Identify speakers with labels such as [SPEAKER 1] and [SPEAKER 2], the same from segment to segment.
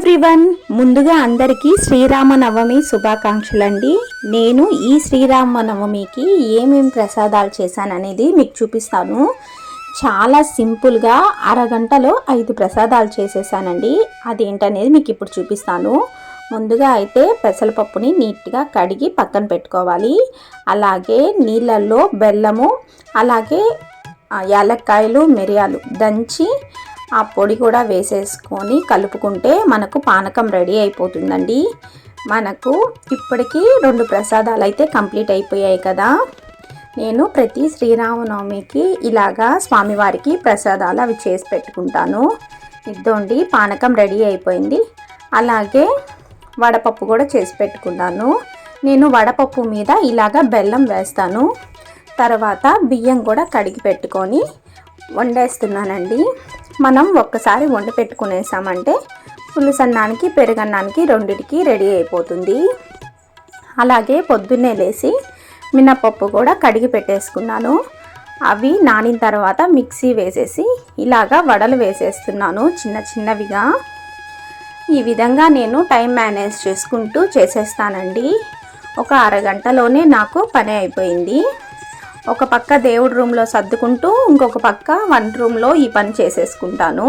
[SPEAKER 1] Everyone, ముందుగా అందరికీ శ్రీరామనవమి శుభాకాంక్షలండి. నేను ఈ శ్రీరామనవమికి ఏమేమి ప్రసాదాలు చేశాననేది మీకు చూపిస్తాను. చాలా సింపుల్గా అరగంటలో 5 ప్రసాదాలు చేసేసానండి. అదేంటనేది మీకు ఇప్పుడు చూపిస్తాను. ముందుగా అయితే పెసరపప్పుని నీట్గా కడిగి పక్కన పెట్టుకోవాలి. అలాగే నీళ్ళల్లో బెల్లము, అలాగే యాలక్కాయలు, మిరియాలు దంచి ఆ పొడి కూడా వేసేసుకొని కలుపుకుంటే మనకు పానకం రెడీ అయిపోతుందండి. మనకు ఇప్పటికీ 2 ప్రసాదాలు అయితే కంప్లీట్ అయిపోయాయి కదా. నేను ప్రతి శ్రీరామనవమికి ఇలాగా స్వామివారికి ప్రసాదాలు అవి చేసి పెట్టుకుంటాను. ఇద్దండి పానకం రెడీ అయిపోయింది. అలాగే వడపప్పు కూడా చేసి పెట్టుకున్నాను. నేను వడపప్పు మీద ఇలాగా బెల్లం వేస్తాను. తర్వాత బియ్యం కూడా కడిగి పెట్టుకొని వండేస్తున్నానండి. మనం ఒక్కసారి వండి పెట్టుకునేసామంటే పులుసన్నానికి పెరుగన్నానికి రెండిటికి రెడీ అయిపోతుంది. అలాగే పొద్దున్నే లేచి మినపప్పు కూడా కడిగి పెట్టేసుకున్నాను. అవి నానిన తర్వాత మిక్సీ వేసేసి ఇలాగా వడలు వేసేస్తున్నాను చిన్న చిన్నవిగా. ఈ విధంగా నేను టైం మేనేజ్ చేసుకుంటూ చేసేస్తానండి. ఒక అరగంటలోనే నాకు పని అయిపోయింది. ఒక పక్క దేవుడి రూమ్లో సర్దుకుంటూ ఇంకొక పక్క వంట రూమ్లో ఈ పని చేసేసుకుంటాను.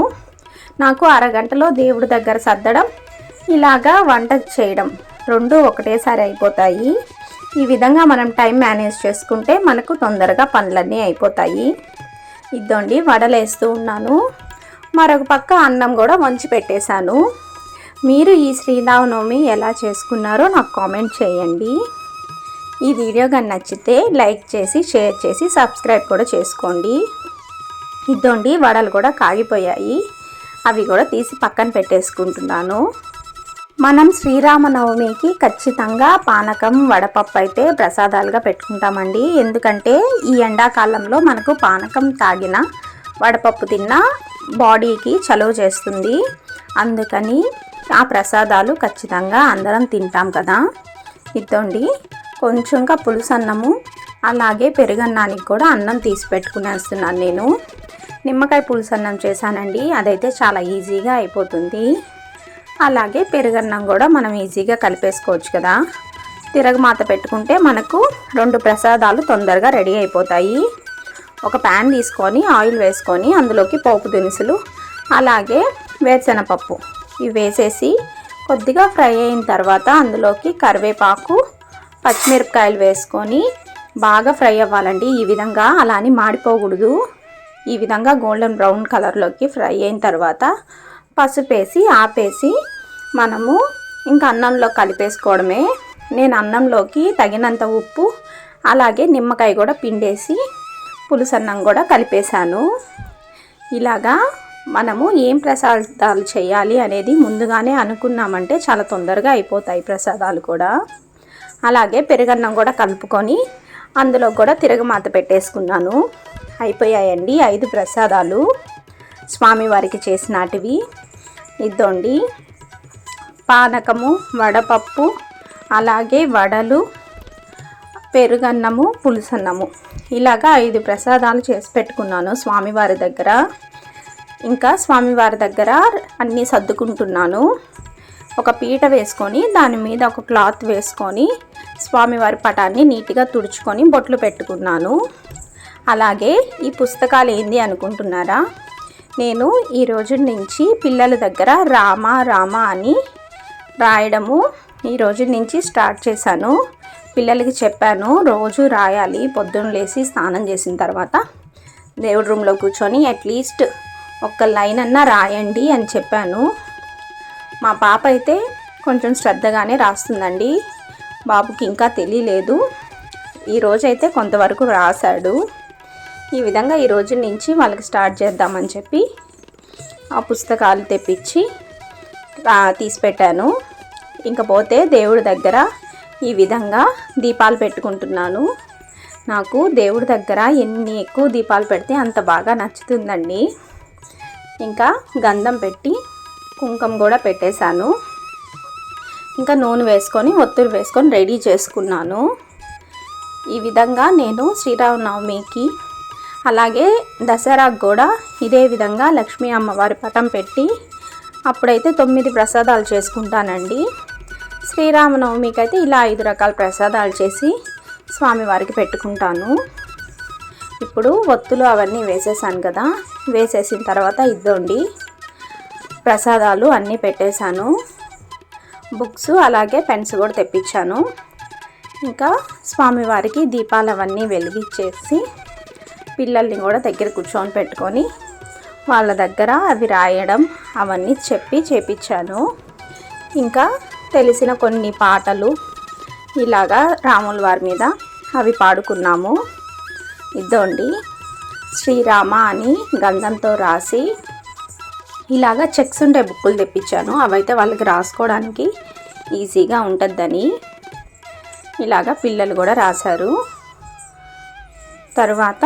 [SPEAKER 1] నాకు అరగంటలో దేవుడి దగ్గర సర్దడం, ఇలాగా వంట చేయడం 2 ఒకటేసారి అయిపోతాయి. ఈ విధంగా మనం టైం మేనేజ్ చేసుకుంటే మనకు తొందరగా పనులన్నీ అయిపోతాయి. ఇద్దండి వడలేస్తూ ఉన్నాను. మరొక పక్క అన్నం కూడా వంచి పెట్టేశాను. మీరు ఈ శ్రీరామనవమి ఎలా చేసుకున్నారో నాకు కామెంట్ చేయండి. ఈ వీడియో కానీ నచ్చితే లైక్ చేసి, షేర్ చేసి, సబ్స్క్రైబ్ కూడా చేసుకోండి. ఇద్దండి వడలు కూడా కాగిపోయాయి. అవి కూడా తీసి పక్కన పెట్టేసుకుంటున్నాను. మనం శ్రీరామనవమికి ఖచ్చితంగా పానకం, వడపప్పు అయితే ప్రసాదాలుగా పెట్టుకుంటామండి. ఎందుకంటే ఈ ఎండాకాలంలో మనకు పానకం తాగిన, వడపప్పు తిన్న బాడీకి చలువ చేస్తుంది. అందుకని ఆ ప్రసాదాలు ఖచ్చితంగా అందరం తింటాం కదా. ఇద్దండి కొంచెంగా పులుసన్నము, అలాగే పెరుగన్నానికి కూడా అన్నం తీసి పెట్టుకునేస్తున్నాను. నేను నిమ్మకాయ పులుసన్నం చేశానండి. అదైతే చాలా ఈజీగా అయిపోతుంది. అలాగే పెరుగన్నం కూడా మనం ఈజీగా కలిపేసుకోవచ్చు కదా. తిరగమాత పెట్టుకుంటే మనకు 2 ప్రసాదాలు తొందరగా రెడీ అయిపోతాయి. ఒక ప్యాన్ తీసుకొని ఆయిల్ వేసుకొని అందులోకి పోపు దినుసులు, అలాగే వేరుశనగపప్పు ఇవి వేసేసి కొద్దిగా ఫ్రై అయిన తర్వాత అందులోకి కరివేపాకు, పచ్చిమిరపకాయలు వేసుకొని బాగా ఫ్రై అవ్వాలండి. ఈ విధంగా అలా అని మాడిపోకూడదు. ఈ విధంగా గోల్డెన్ బ్రౌన్ కలర్లోకి ఫ్రై అయిన తర్వాత పసుపు వేసి ఆపేసి మనము ఇంకా అన్నంలో కలిపేసుకోవడమే. నేను అన్నంలోకి తగినంత ఉప్పు, అలాగే నిమ్మకాయ కూడా పిండేసి పులుసన్నం కూడా కలిపేశాను. ఇలాగా మనము ఏం ప్రసాదాలు చేయాలి అనేది ముందుగానే అనుకున్నామంటే చాలా తొందరగా అయిపోతాయి ప్రసాదాలు కూడా. అలాగే పెరుగన్నం కూడా కలుపుకొని అందులో కూడా తిరగమాత పెట్టేసుకున్నాను. అయిపోయాయండి 5 ప్రసాదాలు స్వామివారికి చేసినటివి. ఇద్దండి పానకము, వడపప్పు, అలాగే వడలు, పెరుగన్నము, పులుసన్నము ఇలాగా 5 ప్రసాదాలు చేసి పెట్టుకున్నాను స్వామివారి దగ్గర. ఇంకా స్వామివారి దగ్గర అన్నీ సర్దుకుంటున్నాను. ఒక పీట వేసుకొని దాని మీద ఒక క్లాత్ వేసుకొని స్వామివారి పటాన్ని నీట్గా తుడుచుకొని బొట్లు పెట్టుకున్నాను. అలాగే ఈ పుస్తకాలు ఏంది అనుకుంటున్నారా? నేను ఈ రోజు నుంచి పిల్లల దగ్గర రామ రామ అని రాయడము ఈ రోజు నుంచి స్టార్ట్ చేశాను. పిల్లలకి చెప్పాను రోజు రాయాలి. పొద్దున్న లేచి స్నానం చేసిన తర్వాత దేవుడి రూమ్లో కూర్చొని అట్లీస్ట్ ఒక్క లైన్ అన్నా రాయండి అని చెప్పాను. మా పాప అయితే కొంచెం శ్రద్ధగానే రాస్తుందండి. బాబుకి ఇంకా తెలియలేదు. ఈరోజైతే కొంతవరకు రాశాడు. ఈ విధంగా ఈ రోజు నుంచి వాళ్ళకి స్టార్ట్ చేద్దామని చెప్పి ఆ పుస్తకాలు తెప్పించి తీసి పెట్టాను. ఇంకపోతే దేవుడి దగ్గర ఈ విధంగా దీపాలు పెట్టుకుంటున్నాను. నాకు దేవుడి దగ్గర ఎన్ని ఎక్కువ దీపాలు పెడితే అంత బాగా నచ్చుతుందండి. ఇంకా గంధం పెట్టి కుంకుమ కూడా పెట్టేశాను. ఇంకా నూనె వేసుకొని ఒత్తులు వేసుకొని రెడీ చేసుకున్నాను. ఈ విధంగా నేను శ్రీరామనవమికి అలాగే దసరాకు కూడా ఇదే విధంగా లక్ష్మీ అమ్మవారి పటం పెట్టి అప్పుడైతే 9 ప్రసాదాలు చేసుకుంటానండి. శ్రీరామనవమికి అయితే ఇలా 5 రకాల ప్రసాదాలు చేసి స్వామివారికి పెట్టుకుంటాను. ఇప్పుడు ఒత్తులు అవన్నీ వేసేసాను కదా, వేసేసిన తర్వాత ఇద్దండి ప్రసాదాలు అన్నీ పెట్టేశాను. బుక్స్ అలాగే పెన్స్ కూడా తెప్పించాను. ఇంకా స్వామివారికి దీపాలు అవన్నీ వెలిగించేసి పిల్లల్ని కూడా దగ్గర కూర్చొని పెట్టుకొని వాళ్ళ దగ్గర అవి రాయడం అవన్నీ చేపించాను. ఇంకా తెలిసిన కొన్ని పాటలు ఇలాగా రాముల వారి మీద అవి పాడుకున్నాము. ఇద్దండి శ్రీరామ అని గంధంతో రాసి ఇలాగా చెక్స్ ఉండే బుక్కులు తెప్పించాను. అవైతే వాళ్ళకి రాసుకోవడానికి ఈజీగా ఉంటుందని ఇలాగా పిల్లలు కూడా రాశారు. తర్వాత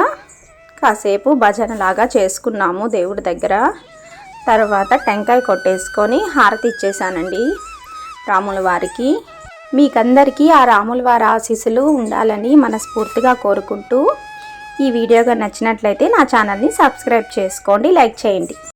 [SPEAKER 1] కాసేపు భజనలాగా చేసుకున్నాము దేవుడి దగ్గర. తర్వాత టెంకాయ కొట్టేసుకొని హారతి ఇచ్చేసానండి రాముల వారికి. మీకందరికీ ఆ రాముల వారి ఆశీస్సులు ఉండాలని మనస్ఫూర్తిగా కోరుకుంటూ ఈ వీడియోగా నచ్చినట్లయితే నా ఛానల్ని సబ్స్క్రైబ్ చేసుకోండి, లైక్ చేయండి.